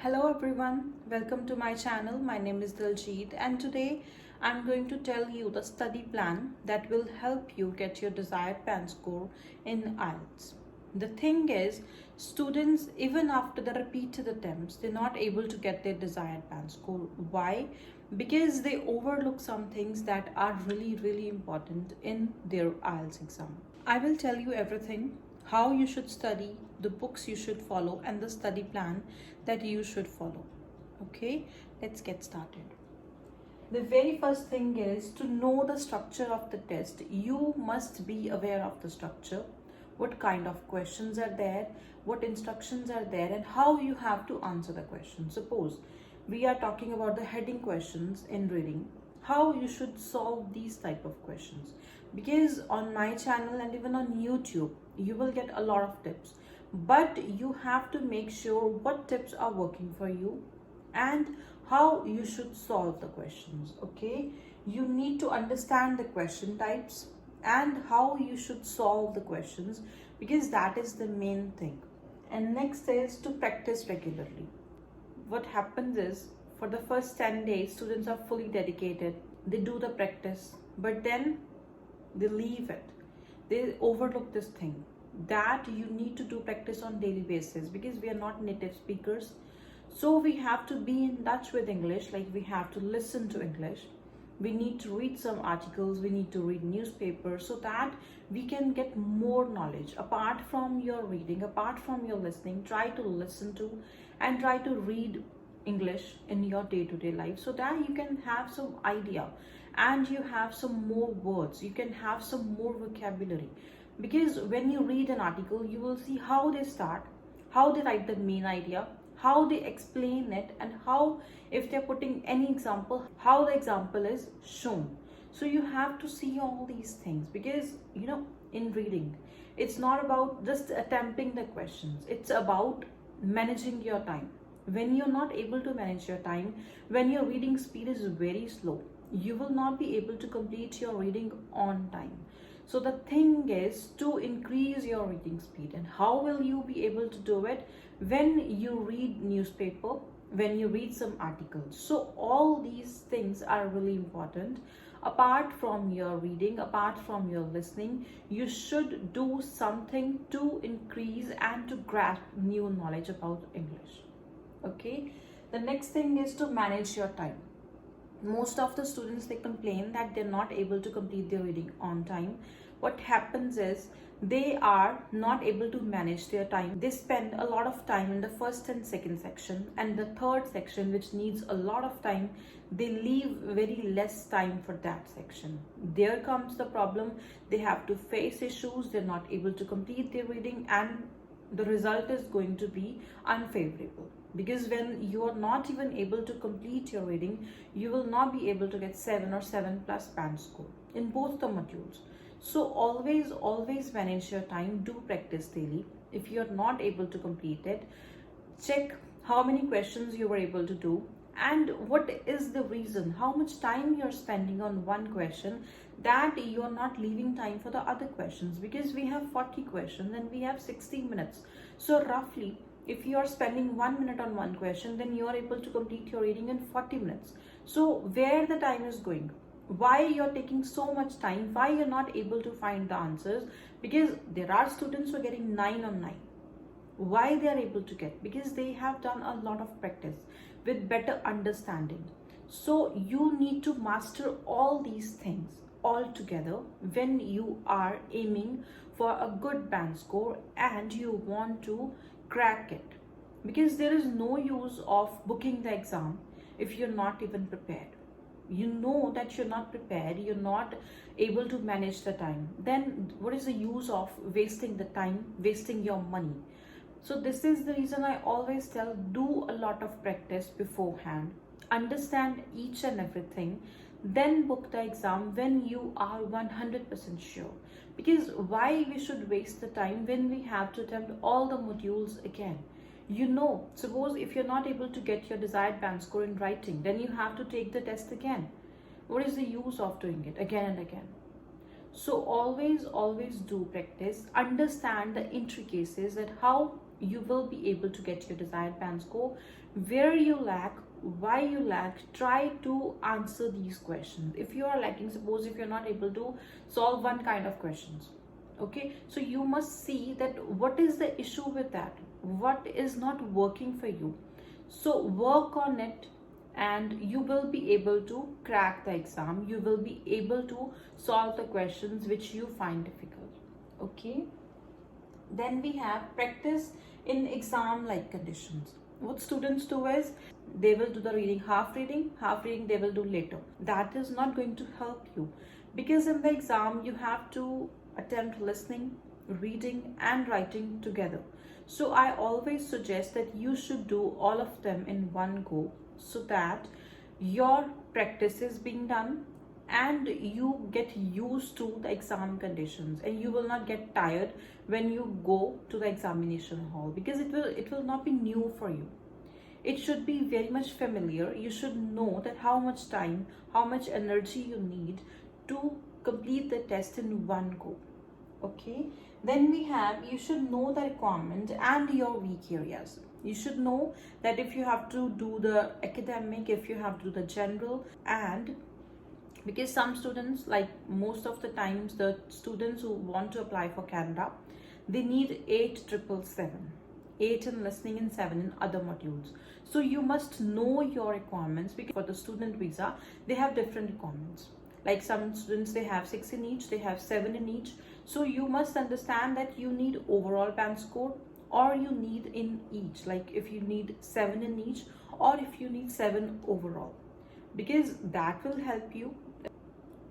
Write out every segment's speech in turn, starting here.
Hello everyone, welcome to my channel. My name is Diljit and today I'm going to tell you the study plan that will help you get your desired band score in IELTS. The thing is, students even after the repeated attempts, they're not able to get their desired band score. Why? Because they overlook some things that are really important in their IELTS exam. I will tell you everything how you should study, the books you should follow, and the study plan that you should follow. Okay, let's get started. The very first thing is to know the structure of the test. You must be aware of the structure, what kind of questions are there, what instructions are there, and how you have to answer the question. Suppose we are talking about the heading questions in reading, how you should solve these type of questions, because on my channel and even on YouTube you will get a lot of tips, but you have to make sure what tips are working for you and how you should solve the questions. Okay, you need to understand the question types and how you should solve the questions, because that is the main thing. And next is to practice regularly. What happens is, for the first 10 days students are fully dedicated, they do the practice, but then they leave it, they overlook this thing that you need to do practice on daily basis, because we are not native speakers. So we have to be in touch with English, like we have to listen to English, we need to read some articles, we need to read newspapers, so that we can get more knowledge. Apart from your reading, apart from your listening, try to listen to and try to read English in your day-to-day life, so that you can have some idea and you have some more words, you can have some more vocabulary. Because when you read an article, you will see how they start, how they write the main idea, how they explain it, and how, if they're putting any example, how the example is shown. So you have to see all these things, because in reading it's not about just attempting the questions, it's about managing your time. When you're not able to manage your time, when your reading speed is very slow, you will not be able to complete your reading on time. So the thing is to increase your reading speed. And how will you be able to do it? When you read newspaper, when you read some articles. So all these things are really important. Apart from your reading, apart from your listening, you should do something to increase and to grasp new knowledge about English. Okay, the next thing is to manage your time. Most of the students, they complain that they're not able to complete their reading on time. What happens is, they are not able to manage their time. They spend a lot of time in the first and second section, and the third section, which needs a lot of time, they leave very less time for that section. There comes the problem, they have to face issues, they're not able to complete their reading, and the result is going to be unfavorable. Because when you are not even able to complete your reading, you will not be able to get 7 or 7 plus band score in both the modules. So always manage your time, do practice daily. If you're not able to complete it, check how many questions you were able to do and what is the reason, how much time you're spending on one question, that you're not leaving time for the other questions. Because we have 40 questions and we have 60 minutes. So roughly, if you are spending 1 minute on one question, then you are able to complete your reading in 40 minutes. So where the time is going? Why you're taking so much time? Why you're not able to find the answers? Because there are students who are getting 9 on 9. Why they are able to get? Because they have done a lot of practice with better understanding. So you need to master all these things all together when you are aiming for a good band score and you want to crack it. Because there is no use of booking the exam if you're not even prepared. You know that you're not prepared, you're not able to manage the time, then what is the use of wasting the time, wasting your money? So this is the reason I always tell, do a lot of practice beforehand, understand each and everything, then book the exam when you are 100% sure. Because why we should waste the time when we have to attempt all the modules again? Suppose if you're not able to get your desired band score in writing, then you have to take the test again. What is the use of doing it again and again? So always do practice, understand the intricacies, that how you will be able to get your desired band score. Where you lack, why you lack, try to answer these questions. If you are lacking, suppose if you're not able to solve one kind of questions, okay, so you must see that what is the issue with that, what is not working for you. So work on it, and you will be able to crack the exam. You will be able to solve the questions which you find difficult. Okay, then we have practice in exam like conditions. What students do is they will do the reading, half reading they will do later. That is not going to help you, because in the exam you have to attempt listening, reading and writing together. So I always suggest that you should do all of them in one go, so that your practice is being done and you get used to the exam conditions, and you will not get tired when you go to the examination hall, because it will not be new for you. It should be very much familiar. You should know that how much time, how much energy you need to complete the test in one go. Okay, then we have, you should know the requirement and your weak areas. You should know that if you have to do the academic, if you have to do the general, and because some students, like most of the times the students who want to apply for Canada, they need 8,777, 8 in listening and 7 in other modules. So you must know your requirements, because for the student visa they have different requirements. Like some students, they have 6 in each, they have 7 in each. So you must understand that you need overall band score, or you need in each, like if you need 7 in each, or if you need 7 overall, because that will help you.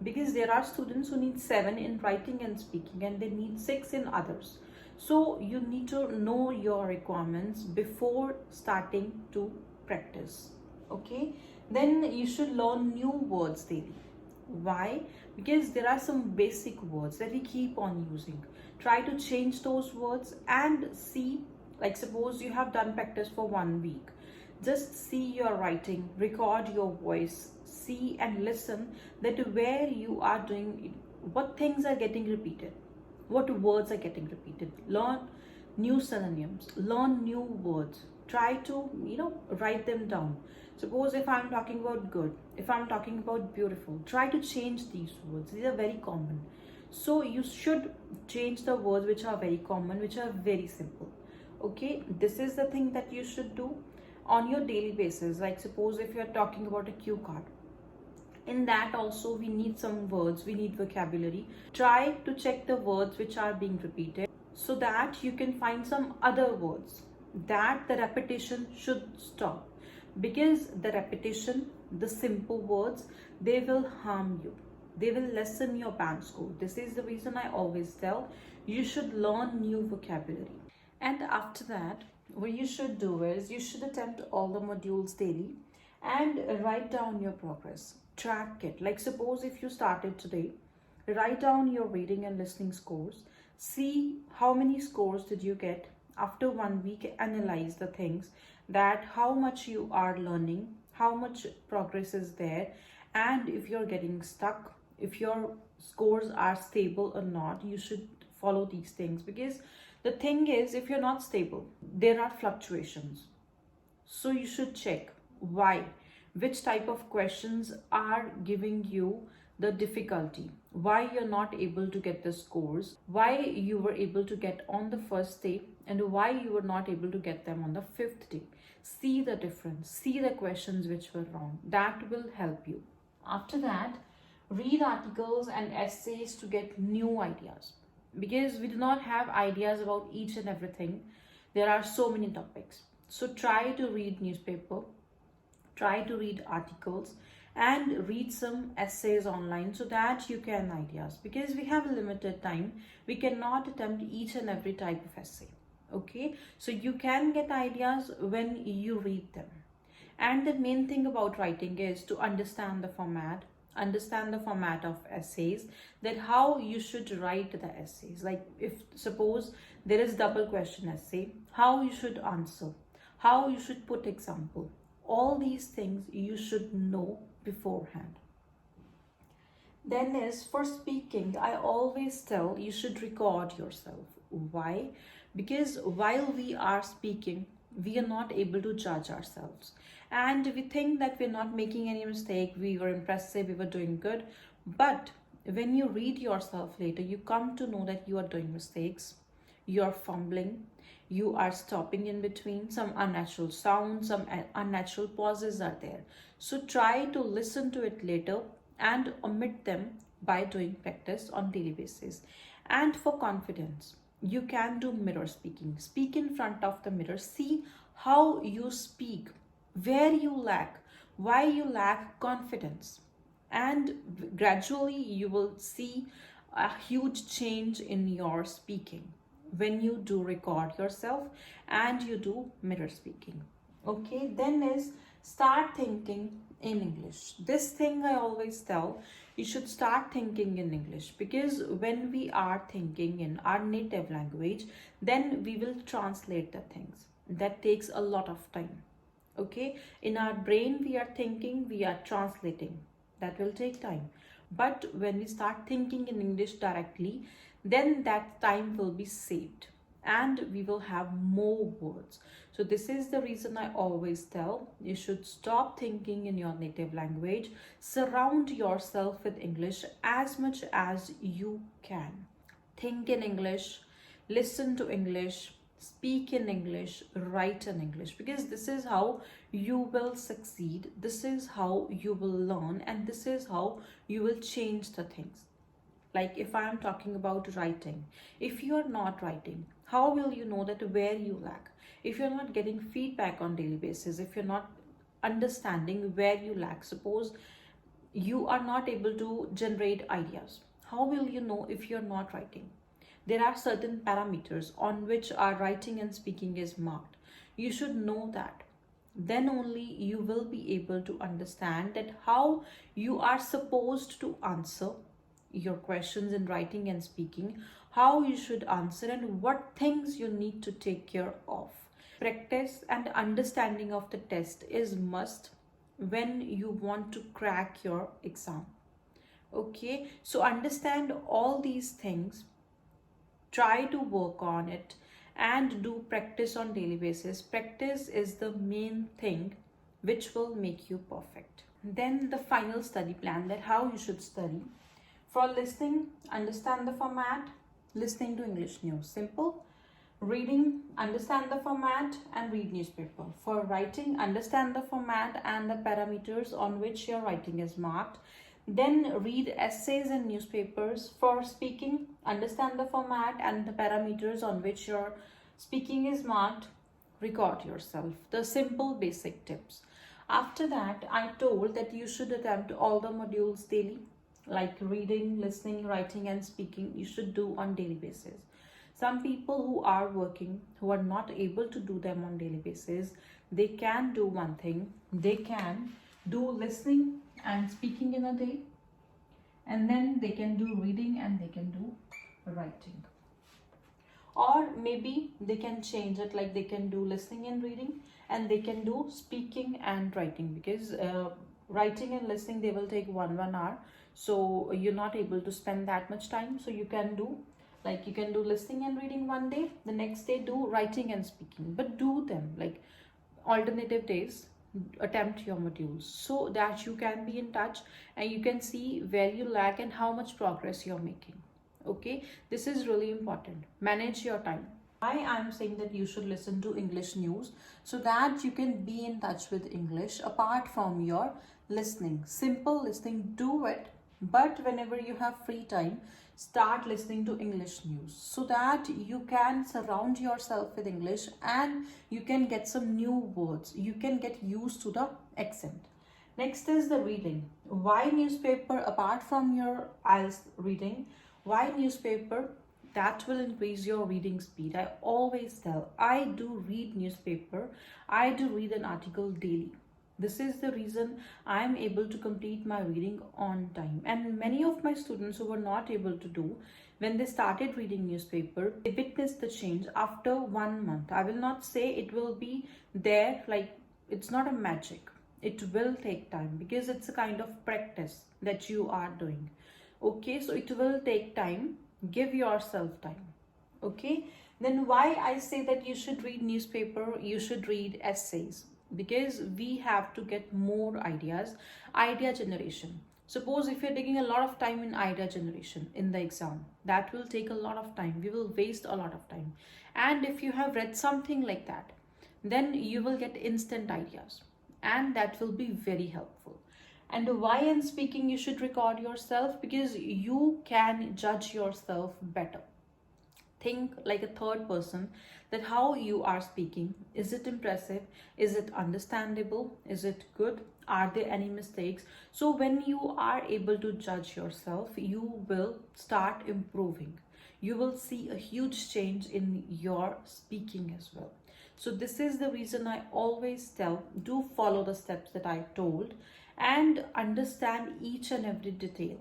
Because there are students who need 7 in writing and speaking, and they need 6 in others. So you need to know your requirements before starting to practice. Okay, then you should learn new words daily. Why? Because there are some basic words that we keep on using. Try to change those words and see, like suppose you have done practice for 1 week, just see your writing, record your voice, see and listen that where you are doing, what things are getting repeated, what words are getting repeated. Learn new synonyms, learn new words, try to write them down. Suppose if I'm talking about good, if I'm talking about beautiful, try to change these words. These are very common, so you should change the words which are very common, which are very simple. Okay, this is the thing that you should do on your daily basis. Like suppose if you're talking about a cue card, in that also we need some words, we need vocabulary. Try to check the words which are being repeated, so that you can find some other words, that the repetition should stop. Because the repetition, the simple words, they will harm you, they will lessen your band score. This is the reason I always tell you should learn new vocabulary. And after that, what you should do is you should attempt all the modules daily and write down your progress. Track it. Like suppose if you started today, write down your reading and listening scores. See how many scores did you get after 1 week. Analyze the things, that how much you are learning, how much progress is there, and if you're getting stuck, if your scores are stable or not. You should follow these things, because the thing is, if you're not stable, there are fluctuations. So you should check why, which type of questions are giving you the difficulty, why you're not able to get the scores, why you were able to get on the first day and why you were not able to get them on the 5th day. See the difference, see the questions which were wrong. That will help you. After that, read articles and essays to get new ideas, because we do not have ideas about each and everything. There are so many topics. So try to read newspaper, try to read articles, and read some essays online, so that you can ideas. Because we have a limited time, we cannot attempt each and every type of essay. Okay, so you can get ideas when you read them. And the main thing about writing is to understand the format, understand the format of essays, that how you should write the essays. Like if suppose there is double question essay, how you should answer, how you should put example. All these things you should know beforehand. Then is for speaking, I always tell you should record yourself. Why? because while we are speaking, we are not able to judge ourselves, and we think that we're not making any mistake, we were impressive, we were doing good. But when you read yourself later, you come to know that you are doing mistakes, you're fumbling, you are stopping in between, some unnatural sounds, some unnatural pauses are there. So try to listen to it later and omit them by doing practice on daily basis. And for confidence, you can do mirror speaking. Speak in front of the mirror, see how you speak, where you lack, why you lack confidence, and gradually you will see a huge change in your speaking when you do record yourself and you do mirror speaking. Okay, then is start thinking in English. This thing I always tell, you should start thinking in English, because when we are thinking in our native language, then we will translate the things. That takes a lot of time. Okay, in our brain we are thinking, we are translating, that will take time. But when we start thinking in English directly, then that time will be saved and we will have more words. So this is the reason I always tell you should stop thinking in your native language, surround yourself with English as much as you can. Think in English, listen to English, speak in English, write in English, because this is how you will succeed, this is how you will learn, and this is how you will change the things. Like if I am talking about writing, if you are not writing, how will you know that where you lack? If you're not getting feedback on daily basis, if you're not understanding where you lack, suppose you are not able to generate ideas, how will you know if you're not writing? There are certain parameters on which our writing and speaking is marked. You should know that. Then only you will be able to understand that how you are supposed to answer your questions in writing and speaking, how you should answer, and what things you need to take care of. Practice and understanding of the test is must when you want to crack your exam. Okay, so understand all these things, try to work on it, and do practice on daily basis. Practice is the main thing which will make you perfect. Then the final study plan, that how you should study. For listening, understand the format, listening to English news, simple. Reading, understand the format and read newspaper. For writing, understand the format and the parameters on which your writing is marked. Then read essays and newspapers. For speaking, understand the format and the parameters on which your speaking is marked. Record yourself. The simple basic tips. After that, I told that you should attempt all the modules daily, like reading, listening, writing, and speaking. You should do on daily basis. Some people who are working, who are not able to do them on daily basis, they can do one thing. They can do listening and speaking in a day, and then they can do reading and they can do writing. Or maybe they can change it, like they can do listening and reading and they can do speaking and writing, because writing and listening, they will take one hour, so you're not able to spend that much time. So you can do, like you can do listening and reading one day, the next day do writing and speaking, but do them like alternative days. Attempt your modules so that you can be in touch and you can see where you lack and how much progress you're making. Okay, this is really important. Manage your time. Why I'm saying that you should listen to English news, so that you can be in touch with English apart from your listening. Simple listening, do it, but whenever you have free time, start listening to English news so that you can surround yourself with English and you can get some new words. You can get used to the accent. Next is the reading. Why newspaper apart from your IELTS reading? Why newspaper? That will increase your reading speed. I always tell, I do read newspaper. I do read an article daily. This is the reason I am able to complete my reading on time. And many of my students who were not able to do, when they started reading newspaper, they witnessed the change after 1 month. I will not say it will be there, like it's not a magic. It will take time because it's a kind of practice that you are doing. Okay, so it will take time. Give yourself time. Okay, Then why I say that you should read newspaper, you should read essays, because we have to get more ideas, idea generation. Suppose if you're taking a lot of time in idea generation in the exam, that will take a lot of time. We will waste a lot of time. And if you have read something like that, then you will get instant ideas, and that will be very helpful. And why in speaking you should record yourself, because you can judge yourself better. Think like a third person, that how you are speaking, is it impressive, is it understandable, is it good, are there any mistakes? So when you are able to judge yourself, you will start improving, you will see a huge change in your speaking as well. So this is the reason I always tell, do follow the steps that I told and understand each and every detail.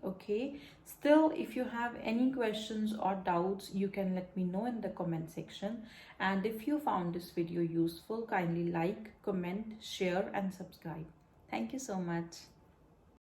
Okay, still if you have any questions or doubts, you can let me know in the comment section. And if you found this video useful, kindly like, comment, share and subscribe. Thank you so much.